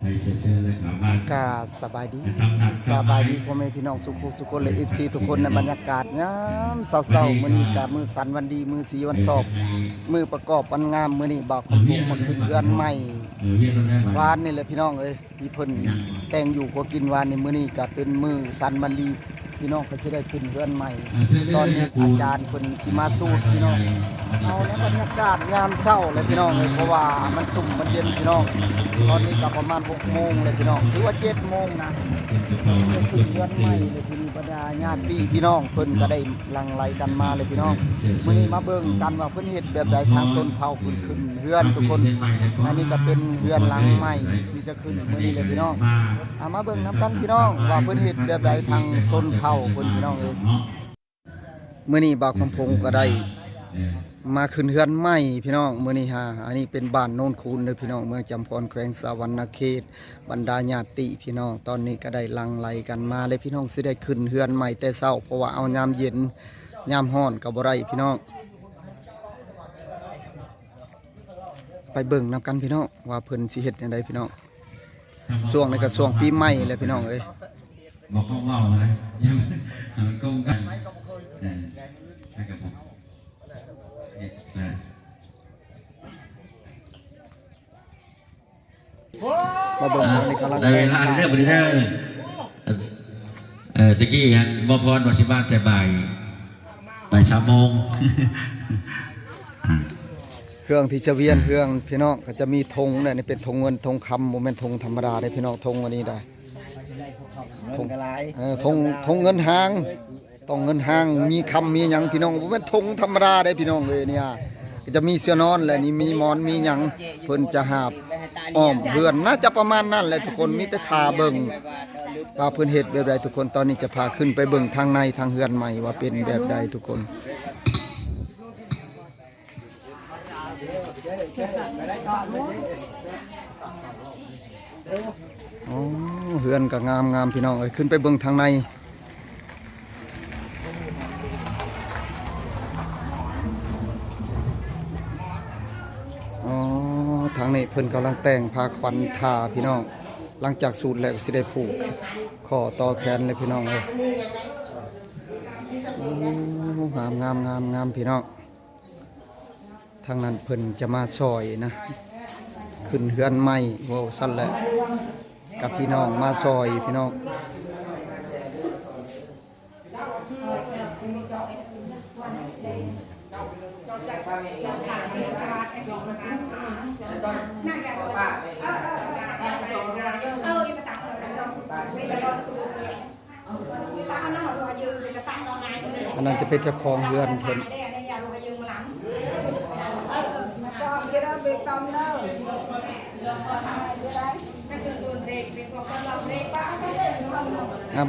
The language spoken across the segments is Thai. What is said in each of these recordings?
กาสบายดีพ่อแม่พี่น้องสุขและFCทุกคนในบรรยากาศงามเศร้าๆมื้อนี้กะมื้อสันวันดีมื้อสีวันสอบมื้อประกอบวันงามมื้อนี้บ่าวคำพูมาขึ้นเรือนใหม่วานนี่แหละพี่น้องเอ้ยที่เพิ่นแต่งอยู่ก็กินวานในมื้อนี้ก็เป็นมื้อสันวันดีพี่น้องก็สิได้ขึ้นเรือนใหม่ตอนนี้อาจารย์เพิ่นสิมาสูตรพี่น้องเอาในบรรยากาศงามเศร้าเลยพี่น้องเลยเพราะว่ามันสุ่มมันเย็นพี่น้องตอนนี้ก็ประมาณ6 โมงเลยพี่น้องหรือว่า7 โมงนะขึ้นเรือนใหม่เลยพี่บรรดาญาติพี่น้องเพิ่นก็ได้หลั่งไหลกันมาเลยพี่น้องมื้อนี้มาเบิ่งกันว่าเพิ่นเฮ็ดแบบใดทางชนเผ่าเพิ่นขึ้นเรือนทุกคนอันนี้ก็เป็นเรือนหลังใหม่ที่จะขึ้นมื้อนี้เลยพี่น้องเอามาเบิ่งนํกันพี่น้องว่าเพิ่นเฮ็ดแบบใดทางชนเผ่าเพิ่นพี่น้องเอ้ยมื้อนี้บ่าวคำพงก็ได้มาขึ้นเรือนใหม่พี่น้องมื้อนี้อันนี้เป็นบ้านโนนคูนเลยพี่น้องเมืองจำพรแขวงสะวรรณเขตบรรดาญาติพี่น้องตอนนี้ก็ได้หลั่งไหลกันมาเลยพี่น้องสิได้ขึ้นเรือนใหม่แต่เช้าเพราะว่าเอายามเย็นยามร้อนก็บ่ได้พี่น้องไปเบิ่งนำกันพี่น้องว่าเพิ่นสิเฮ็ดจังไดพี่น้องช่วงนี้ก็ช่วงปีใหม่เลยพี่น้องเอ้ยบอกเข้าว่าอะไรยังมันกงกันใช่ครับผมมาเบิ่งทางนี้กำลังได้เวลาเรื่องบริเดอร์ตะกี้ฮะบพรวัชิบ้านแต่บ่าย3 โมงเครื่องที่จะเวียนเครื่องพี่น้องก็จะมีธงเนี่ยนี่เป็นธงเงินธงคำโมเมนต์ธงธรรมดาได้พี่น้องธงอันนี้ได้ธงธงเงินหางต้องเงินหางมีคำมีหยังพี่น้องโมเมนต์ธงธรรมดาได้พี่น้องเลยเนี่ยก็จะมีเสื้อนอนแหละนี่มีหมอนมีหยังเพิ่นจะหาบอ้อมเพื่อนน่าจะประมาณนั้นแหละทุกคนมีแต่ทาเบิ่งว่าเพิ่นเฮ็ดแบบใดทุกคนตอนนี้จะพาขึ้นไปเบิ่งทางในทางเฮือนใหม่ว่าเป็นแบบใดทุกคนอ๋อเฮือนก็งามพี่น้องเอ้ยขึ้นไปเบิ่งทางในอ๋อทางนี้เพิ่นกำลังแต่งพาขวัญทาพี่น้องหลังจากสูตรแล้วสิได้ผูกข้อต่อแขนเลยพี่น้องเอ้ยงามพี่น้องทางนั้นเพิ่นจะมาซอยนะขึ้นเฮือนใหม่โว้สั่นแหละกับพี่น้องมาซอยพี่น้องอันนั้นจะเป็นเจ้าของเฮือนเพิ่น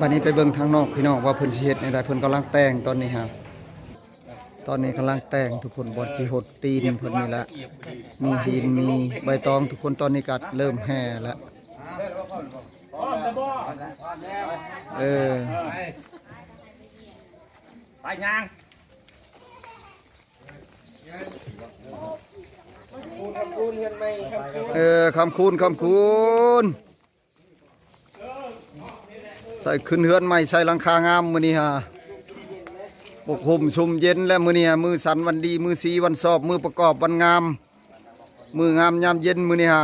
บัดนี้ไปเบิ่งทางนอกพี่น้องว่าเพิ่นสิเฮ็ดในใดเพิ่นกำลังแต่งตอนนี้ครับตอนนี้กำลังแต่งทุกคนบอดสิหดตีนเพิ่นนี่แหละมีหินมีใบตองทุกคนตอนนี้ก็เริ่มแห่แล้วไปยังคำคูณใส่ขึ้นเฮือนใหม่ใส่หลังคางามมื้อนี้ฮะปกห่มชุ่มเย็นและมื้อนี้มื้อสันวันดีมื้อสีวันสอบมื้อประกอบวันงามมื้องามยามเย็นมื้อนี้ฮะ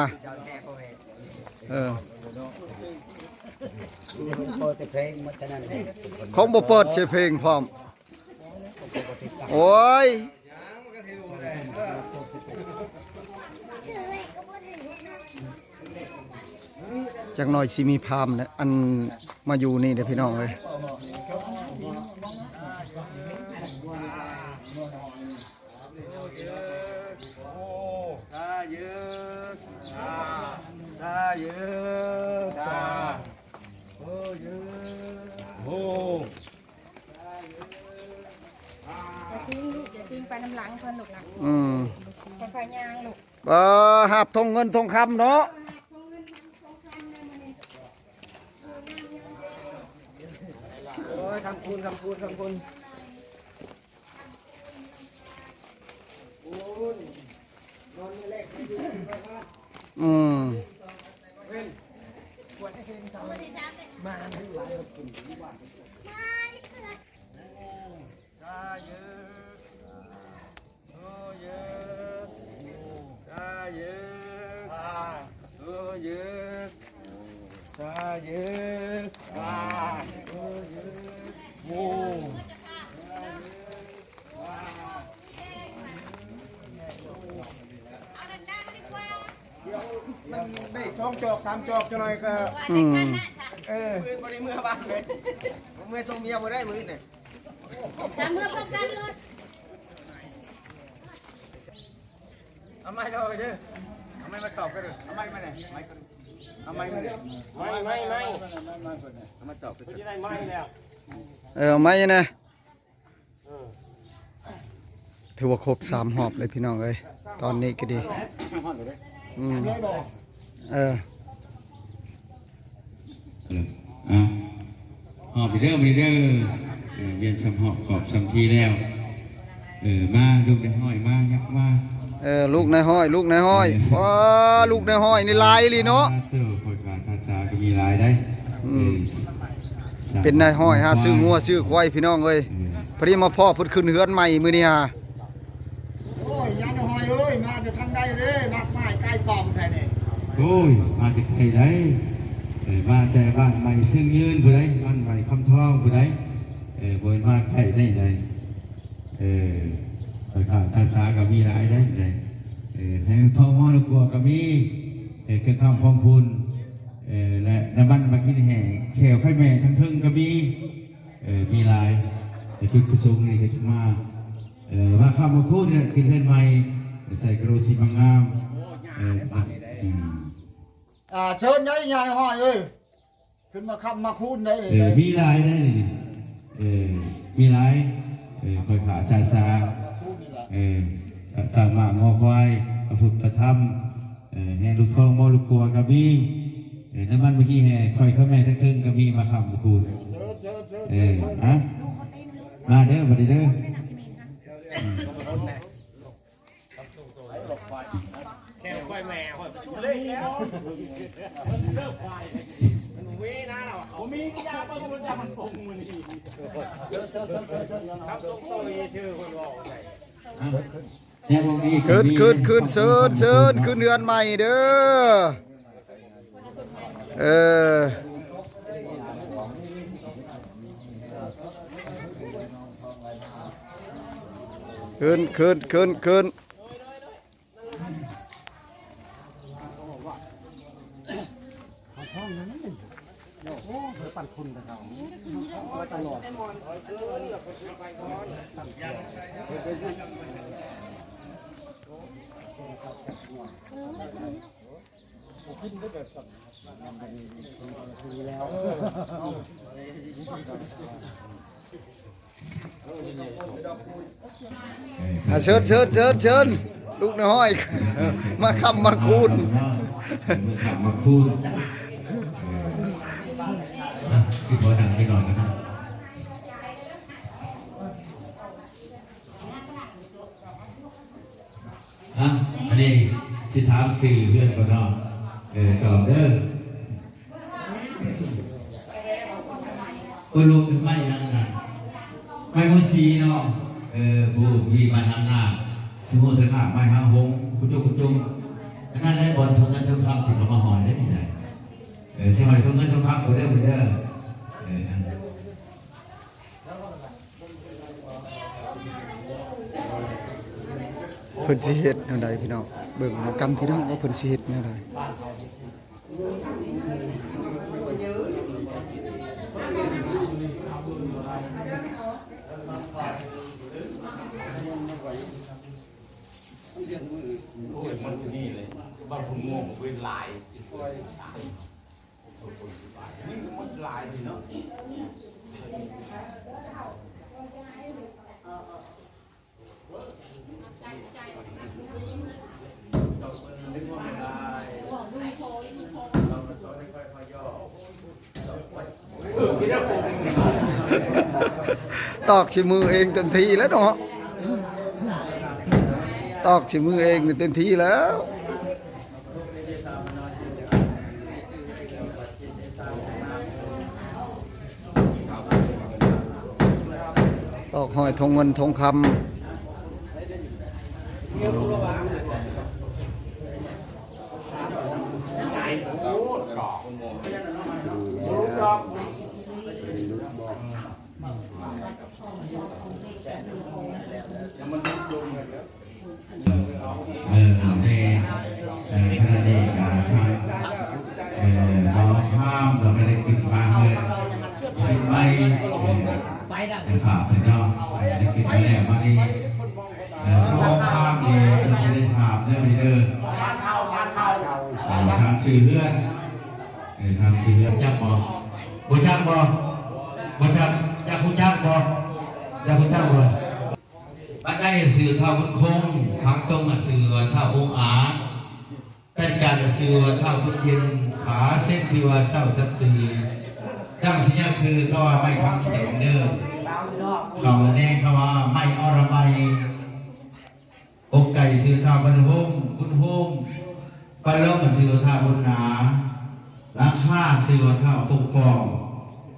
เขาบ่เปิดใช้เพลงพร้อมโอ้ยจักหน่อยสิมีพามนะอันมาอยู่นี่เด้อพี่น้องเอ้ยจะซิงไปน้ำหลังคนลูกนะค่อยๆย่างลูกหับทงเงินทงคำเนาะคำคูณ ได้สองจอกสามจอกจะหน่อยก็ อืม บริเมื่อบ้านเลยเมื่อส่งเมียมาได้มือเนี่ย ตามเมื่อพบกันรถ เอาไม้เข้าไปเด้อเอาไม้มาตอบกันเด้อเอาไม้มาเนี่ยไม้กันเอาไม้มาเนี่ยไม่เอามาตอบกันจะได้ไม้แล้ว ไม่นะถือว่าครบ3หอบเลยพี่น้องเอ้ยตอนนี้ก็ดีอืมหอบไปเด้อไปเด้อเรียนสำหอบขอบสำทีแล้วมาลูกได้ห้อยมายักมา ลูกนายห้อยลูกนายห้อยว้าลูกนายห้อยนี่ลายลีเนาะ เต้าคอยขาดทาจาก็มีลายได้ เป็นนายห้อยหาซื้องัวซื้อควายพี่น้องเอ้ยพอดีมาพ่อพุดขึ้นเฮือนใหม่มื้อนี้ฮะ โอ้ยยานหอยเอ้ยมาจะทางใดเลยมากมายใกล้กองแท้เนี่ย โอ้ยมาจากไทยได้มาแต่บ้านใหม่ซึ่งยืนผู้ใดบ้านใหม่คำทองผู้ใดบนมาไทยได้เลยคอยขาดทาจาก็มีลายได้เลยให้ทองมอลูกบัวก็มีกระทำพองพูนและน้ำมันมาคิดแห่แขวไข่แม่ทั้งทึ่งก็มีลายจุดประสงค์นี่ก็จะมาข้ามมาคู่เนี่ยกินเฮือนใหม่ใส่กระโดดสีบางงามเชิญได้ยานหอยเอ้ยขึ้นมาขับมาคูนได้ มีลายได้มีลายคอยขาจ่ายซาสร้างมางอควายประฟุตประทำแห่ลูกทองมอลูกกัวกระบี่น้ำมันเมื่อกี้แห่คอยข้าแม่ทั้งทึ่งกระบี่มาขับมาคูนมาเด้อมาเด้อแค่ควายแม่ควายเลยแล้วเลิกควายมีนะเราผมมีกิยาบ้างมันจะมันปงมันนี่ครับต้องชื่อคนบอกไง ขึ้นเชิญขึ้นเฮือนใหม่เด้อขึ้นเชิญลูกนายห้อยมาคำมาคูนสิบวันหนังไปนอนกันนะอันนี้ที่ถามสื่อเพื่อนก่อนเนาะตอบเด้อคุณลุงไม่ยังไงไม่มุสีเนาะผู้มีมาทางหน้าสมุทรสาครไม่หาหงกุจุงนั่นได้บอลทงเงินทงคำสิบมาหอยได้ยังไงสมัยทงเงินทงคำก็ได้เหมือนเดิมเพิ่นสิเฮ็ดแนวใดพี่น้องเบิ่งกรรมพี่น้องว่าเพิ่นสิเฮ็ดแนวใดบ้านผมงงเป็นลายลายเนาะตอกชิมือเองเต็มทีแล้วเนาะตอกชิมือเองเต็มทีแล้ว อกหอยทงเงินทงคำ ในขณะนี้การทางเราข้ามเราไม่ได้คิดมาเลยไม่ผ่าไปเนาะได้คิดมาแล้วมาดีเราข้ามนี่เราไม่ได้ถามเรื่องนี้เด้อทางชื่อเพื่อนทางชื่อเพื่อนจักบอกบุจักบอกบุจักจักบุจักบอกจักบุจักบอกอันได้สื่อท่าบุญคงทางตรงมาสื่อท่าองค์อาแต่การสื่อท่าบุญเย็นขาเส้นสื่อเศร้าชัดสื่อดังสิ่งคือเขาว่าไม่ทำแข็งเด้อเขาแน่เขาว่าไม่อรมัยอกไก่สื่อท่าบุญโฮมบุญโฮมไปแล้วมาสื่อท่าบุญหนาราคาสื่อท่าปกป้อง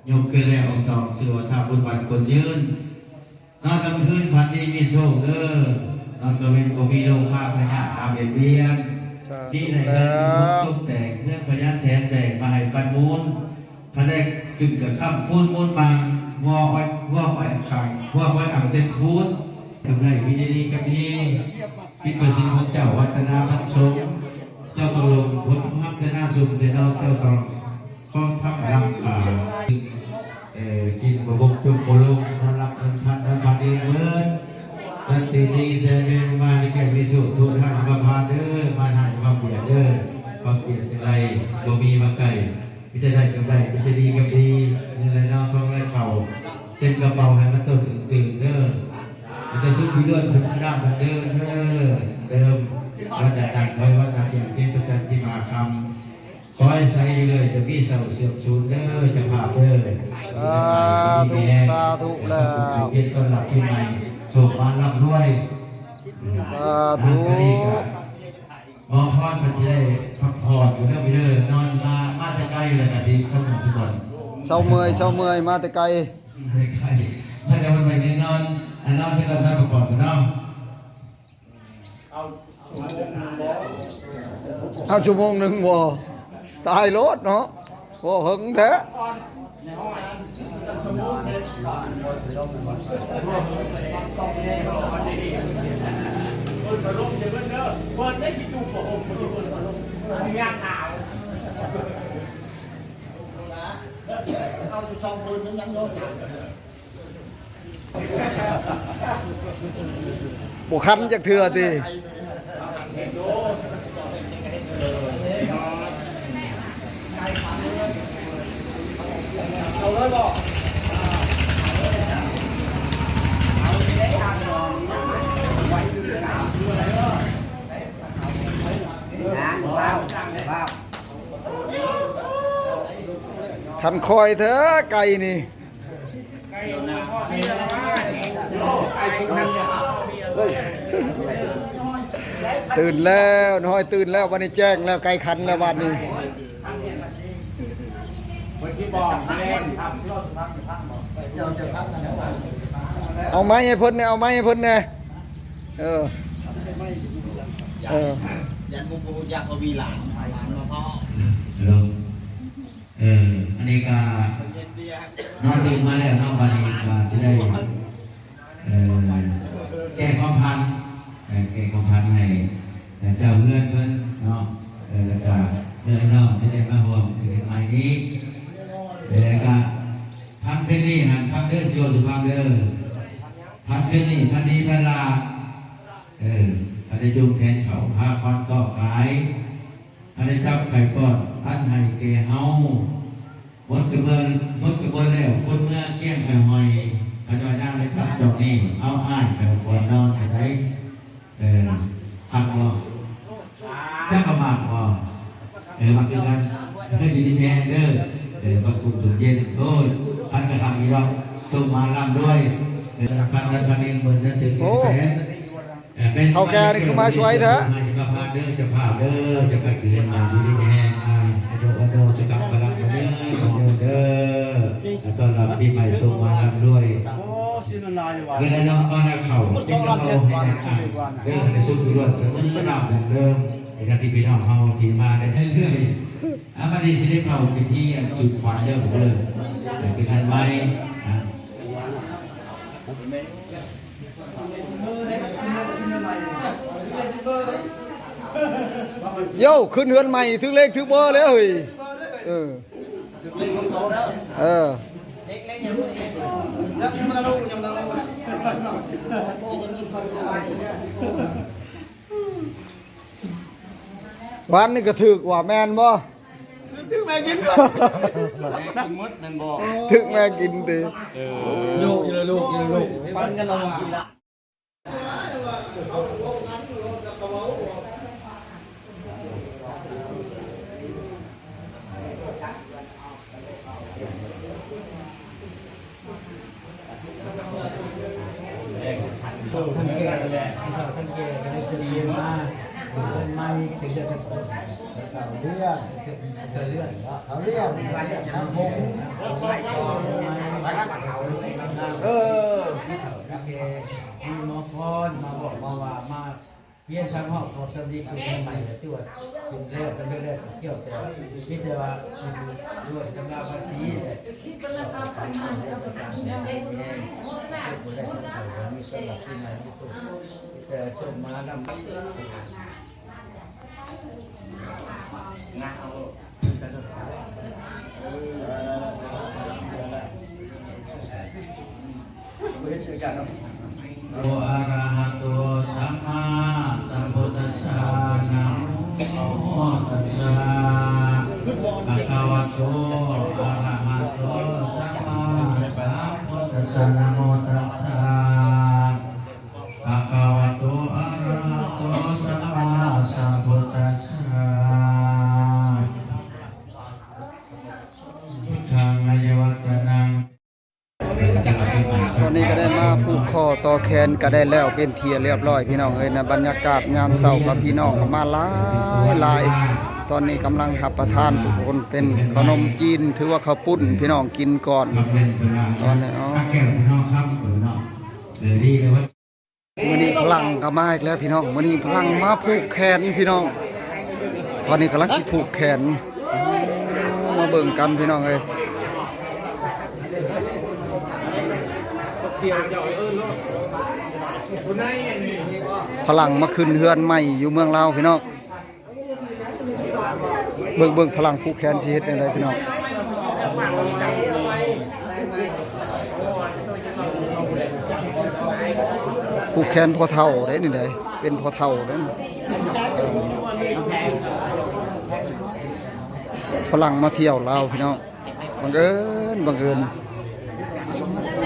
ยกเกลือองค์ตองสื่อท่าบุญวันคนยืนนอนกลางคืนพันดีมีโชคเด้อนอนกลางวันก็มีโรคข้าพยาธิเบียดเบียนนี่ในเรื่องทุกแต่งเรื่องพยาธิแทนแต่งมาให้ปันมูลพระเด็กขึ้นกับข้ามพูนมูลบางงอไว้ขังไว้อ่างเต็มคูนทำได้วิธีกับนี้คิดประสิทธิ์ของเจ้าวัฒนาพัฒน์ทรงเจ้าตกลงพ้นพัฒนาสุมเทนเอาเจ้าตองข้อทับรำขากินบะบกจุกโปลุงนรับเงินทันนพันเองเงินสันติดีเซเวนมาในแก่วิสุทธุท่านมาพาเด้อมาหายมาเปียเด้อความเปียสิ่งไรบ่มีมาไก่พิจารณากับไรพิจารณากับดีเงินไรนอกทองไรเข่าเต็มกระเป๋าให้มันต้นตื่นเด้อมันจะชุบพิเลื่อนชุบน้ำเดิมเดิมวันดังคอยวันดังอย่างที่ประจันที่มาคำขอให้ใส่เลยจะพี่เสาเสียบสูนเด้อจะผ่าเด้อสาธุแล้ว เย็นต้อนรับที่ใหม่โชคมารับด้วยสาธุ มองพอดมันจะได้พักผ่อนอยู่เรื่องไปเรื่อยนอนมาจะใกล้เลยนะสิชั่วโมงทุกวันเช้าเมื่อยมาแต่ไกลใกล้ไม่แต่มันไปในนอนที่เราได้พักผ่อนกันเนาะเอาชั่วโมงหนึ่งบ่ตายรถเนาะโอ้หึงแท้บุคันจากเถื่อตีเอาเลยบอกคันคอยเถอะไก่นี่ตื่นแล้วน้อยตื่นแล้ววันนี้แจ้งแล้วไก่คันแล้ววันนี้เอาไม้ให้พ้นเนี่ยเอาไม้ให้พ้นเนี่ยยันมุกมุกยักษ์ก็มีหลานมาพ่ออันนี้ก็นอนตื่นมาแล้วนอนวันนี้ก็จะได้แก้ความพันให้เจ้าเงื่อนเพิ่นเนาะแล้วก็เงื่อนน้องจะได้มาห่วงถึงใหม่นี้แล้วก็พันเท่านี้หันพันเด้อชวนหรือพันเด้อพันเท่านี้พันนี้พันลาพันได้จุ่มแทนเขาพาคอนก็ขายพันได้จับไข่ปอดพันให้เกเฮาหมดกระเบื้องแล้วคนเมื่อเกี้ยงไปหอยพันไว้นั่งในทับดอกนี้เอาอ้ายไปก่อนนอนจะได้พักบ่จะประมาทบ่มาคือกันอยู่ที่แม่เด้อมาคุมตุ่มเย็นโอ้ยพันกระทำอีเราส่งมาลำด้วยพันกระทำเองเหมือนจะถึงแสนเขาแกนี่คือมาช่วยเถอะจะพาเด้อจะพาเด้อจะไปเกินมาอยู่ที่แม่โดจะกลับมาลับมาเด้อเด้อตอนรับปีใหม่ส่งมาลำด้วย คือแล้วน้องก็ได้เข่าเป็นกระโปรงในการเรื่องในสุดรวดเสมอหน้าของเดิมในการที่พี่น้องเขาที่มาได้เรื่อยๆอามาดีสิได้เข่าไปที่จุดขวัญเดิมเป็นการไว้ โย่ขึ้นเฮือนใหม่ถึงเลขถึงเบอร์แล้วเฮ้ยเออวันนี้ก็ถึกว่าแมนบ่ถึกแม่กินบ่ถึกแม่กินติลูกอยู่ลูกปันกันลงมาท่านเกศแหละท่านเกศกันจะดีมากเป็นไม้เป็นเลือดเลือดเลือดเขาเรียกน้ำผงมีมอฟอนมาบอกมาว่ามาเยี่ยมทั้งห้องขอสวัสดีคุณใหม่และตัวคุณเลือดกันเลือดเกี่ยวแต่พิจารณาด้วยจำราภาษีแต่จบมาดำโออะระหะโตสัมมาสัมพุทธัสสะนะโมตัสสะภะคะวะโตอะระหะโตสัมมาสัมพุทธัสสะนะโมตัสสะภะคะวะโตอะระหะโตสัมมาสัมพุทธัสสะพุทธังอายวัตนังตอนนี้ก็ได้มาผูกคอต่อแขนก็ได้แล้วเป็นเทียเรียบร้อยพี่น้องเอ้ยนะบรรยากาศยามเช้ากับพี่น้องก็มาหลายตอนนี้กำลังรับประทานทุกคนเป็นขนมจีนถือว่าข้าวปุ้นพี่น้องกินก่อนตอนนี้มื้อนี้พลังก็มาอีกแล้วพี่น้องมื้อนี้พลังมาผูกแขนพี่น้องตอนนี้กำลังสิผูกแขนมาเบิ่งกันพี่น้องเอ้ยพลังมาขึ้นเฮือนใหม่อยู่เมืองลาวพี่น้องเบิ่งพลังผูกแขนสิเฮ็ดจังไดพี่น้องผูกแขนพอเฒ่าได้นี่ได้เป็นพอเฒ่าได้พลังมาเที่ยวลาวพี่น้องบังเอิญ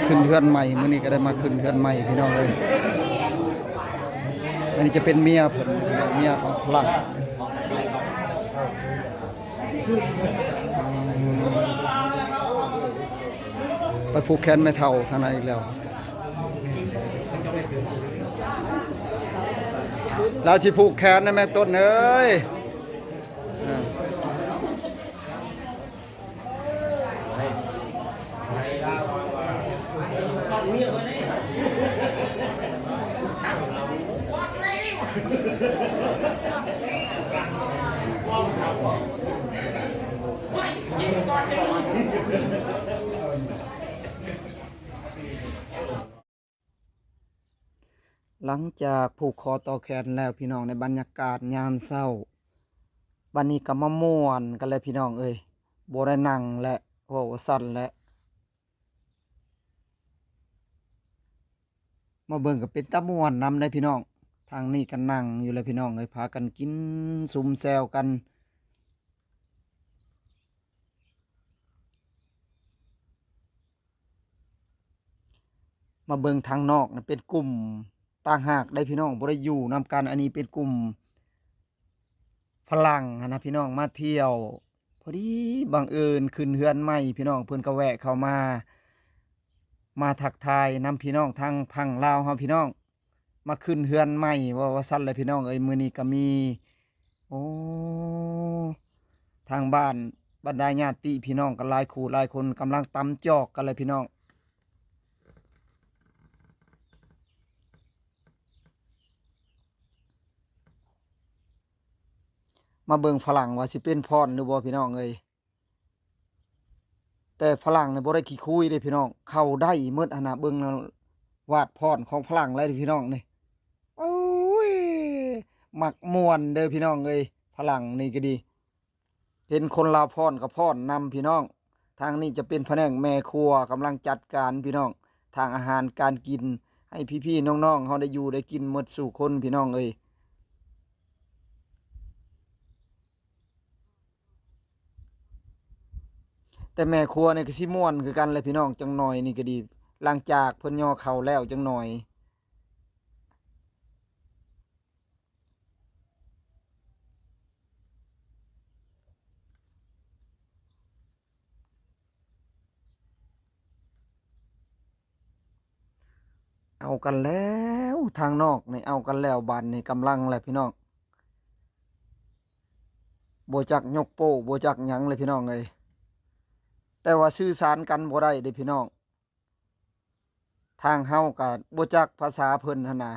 ขึ้นเฮือนใหม่มื้อนี้ก็ได้มาขึ้นเฮือนใหม่พี่น้องเลยอันนี้จะเป็นเมียเพิ่นพี่น้องเมียของพลังไปผูกแขนไม่เท่าทางนั้นอีกแล้วเราสิผูกแขนนะแม่ต้นเอ้ยหลังจากผูกคอต่อแขนแล้วพี่น้องในบรรยากาศยามเช้าบัดนี้ก็มาม่วนกันเลยพี่น้องเอ้ยบ่ได้นั่งและโอ้สั่นและมาเบิ่งก็เป็นตาม่วนนำได้พี่น้องทางนี้ก็นั่งอยู่เลยพี่น้องเอ้ยพากันกินซุมแซวกันมาเบิ่งทางนอกนะเป็นกลุ่มต่างหากได้พี่น้องบ่ได้อยู่นำกันอันนี้เป็นกลุ่มฝรั่งนะพี่น้องมาเที่ยวพอดีบังเอิญขึ้นเฮือนใหม่พี่น้องเพิ่นก็แวะเข้ามาทักทายนำพี่น้องทางพังลาวเฮาพี่น้องมาขึ้นเฮือนใหม่ว่าซั่นเลยพี่น้องเอ้ยมื้อนี้ก็มีโอ้ทางบ้านบรรดาญาติพี่น้องกันหลายคู่หลายคนกำลังตำจอกกันเลยพี่น้อง มาเบิ่งฝรั่งว่าสิเป็นพรหรือบ่พี่น้องเอ้ยแต่ฝรั่งเนี่ยบ่ได้ขี้คุยเด้พี่น้องเข้าได้หมดอันน่ะเบิ่งแล้ววาดพรของฝรั่งเลยเด้อพี่น้องนี่โอ้ยมักม่วนเด้อพี่น้องเอ้ยฝรั่งนี่ก็ดีเห็นคนลาวพรก็พรนำพี่น้องทางนี้จะเป็นแผนกแม่ครัวกำลังจัดการพี่น้องทางอาหารการกินให้พี่ๆน้องๆเฮาได้อยู่ได้กินหมดสู่คนพี่น้องเอ้ยแต่แม่ครัวนี่ก็สิม่วนคือกันเลยพี่น้องจังหน่อยนี่ก็ดีหลังจากเพิ่นย่อเข้าแล้วจังหน่อยเอากันแล้วทางนอกนี่เอากันแล้วบานนี่กำลังแหละพี่น้องบ่จักยกโป้บ่จักหยังเลยพี่น้องเอ้ยแต่ว่าสื่อสารกันบ่ได้เด้พี่น้องทางเฮาก็บ่จักภาษาเพิ่นหั่นน่ะ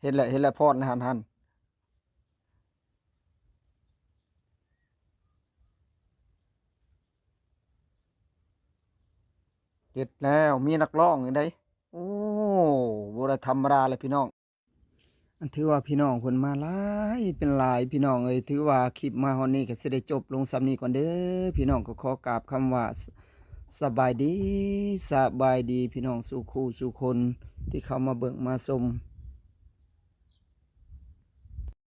เห็นแล้วพรนะหั่นเฮ็ดแล้วมีนักร้องอยู่ไดโอ้บ่ได้ธรรมดาเลยพี่น้องอันถือว่าพี่น้องเพิ่นมาหลายเป็นหลายพี่น้องเอ้ยถือว่าคลิปมาฮอดนี้ก็สิได้จบลงส่ำนี้ก่อนเด้อพี่น้องก็ขอกราบคำว่าสบายดีพี่น้องสู่คู่สู่คนที่เข้ามาเบิ่งมาชม